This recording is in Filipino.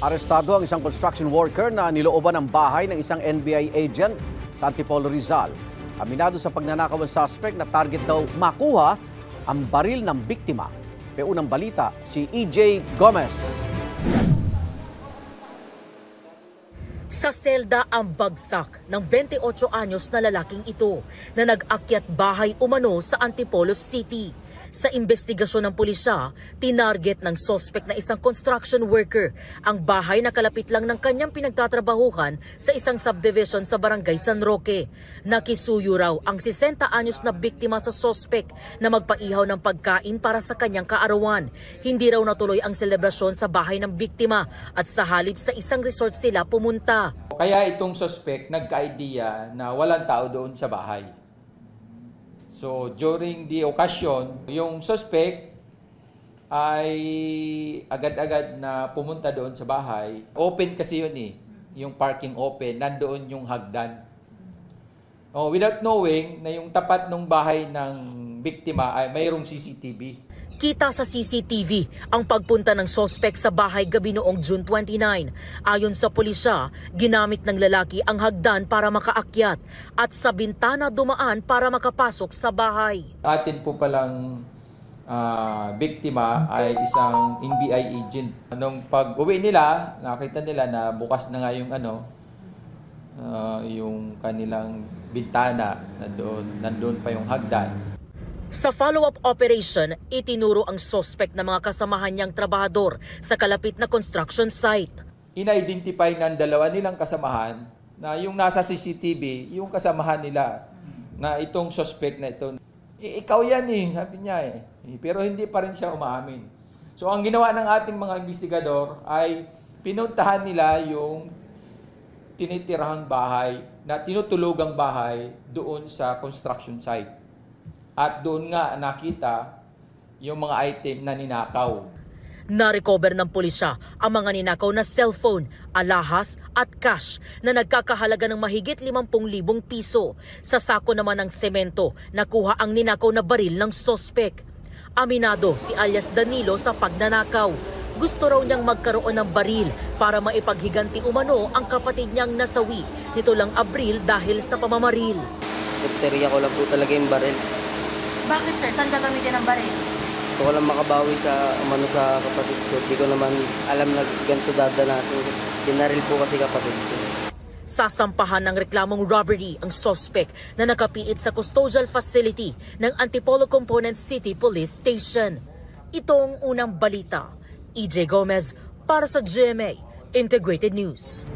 Arestado ang isang construction worker na nilooban ng bahay ng isang NBI agent sa Antipolo, Rizal. Aminado sa pagnanakaw ang suspect na target daw makuha ang baril ng biktima. May unang balita, si EJ Gomez. Sa selda ang bagsak ng 28 anyos na lalaking ito na nag-akyat bahay umano sa Antipolo City. Sa investigasyon ng pulisya, tinarget ng suspect na isang construction worker ang bahay na kalapit lang ng kanyang pinagtatrabahuhan sa isang subdivision sa Barangay San Roque. Nakisuyo raw ang 60 anyos na biktima sa suspect na magpaihaw ng pagkain para sa kanyang kaarawan. Hindi raw natuloy ang selebrasyon sa bahay ng biktima at sa halip sa isang resort sila pumunta. Kaya itong suspect nagka-idea na walang tao doon sa bahay. So during the occasion, yung suspect ay agad-agad na pumunta doon sa bahay. Open kasi yun yung parking open, nandoon yung hagdan. Without knowing na yung tapat ng bahay ng biktima ay mayroong CCTV. Kita sa CCTV ang pagpunta ng suspect sa bahay gabi noong June 29. Ayon sa pulisya, ginamit ng lalaki ang hagdan para makaakyat at sa bintana dumaan para makapasok sa bahay. Atin po palang biktima ay isang NBI agent. Nung pag-uwi nila, nakita nila na bukas na nga yung yung kanilang bintana, nandoon pa yung hagdan. Sa follow-up operation, itinuro ang suspect na mga kasamahan niyang trabahador sa kalapit na construction site. In-identify ng dalawa nilang kasamahan na yung nasa CCTV, yung kasamahan nila na itong suspect na ito. Ikaw yan sabi niya pero hindi pa rin siya umaamin. So ang ginawa ng ating mga investigador ay pinuntahan nila yung tinitirahang bahay, na tinutulugang bahay doon sa construction site. At doon nga nakita yung mga item na ninakaw. Na-recover ng pulisya ang mga ninakaw na cellphone, alahas at cash na nagkakahalaga ng mahigit 50,000 piso. Sa sako naman ng semento, nakuha ang ninakaw na baril ng suspect. Aminado si alias Danilo sa pagnanakaw. Gusto raw niyang magkaroon ng baril para maipaghiganti umano ang kapatid niyang nasawi nito lang Abril dahil sa pamamaril. Dokteriya ko lang po talaga yung baril. Bakit sir? Saan gagamitin ang baril? Gusto ko lang makabawi sa kapatid ko. Hindi ko naman alam na ganito dadanasin. Dinaril po kasi kapatid ko. Sasampahan ng reklamong robbery ang suspect na nakapiit sa custodial facility ng Antipolo Component City Police Station. Itong unang balita. EJ Gomez para sa GMA Integrated News.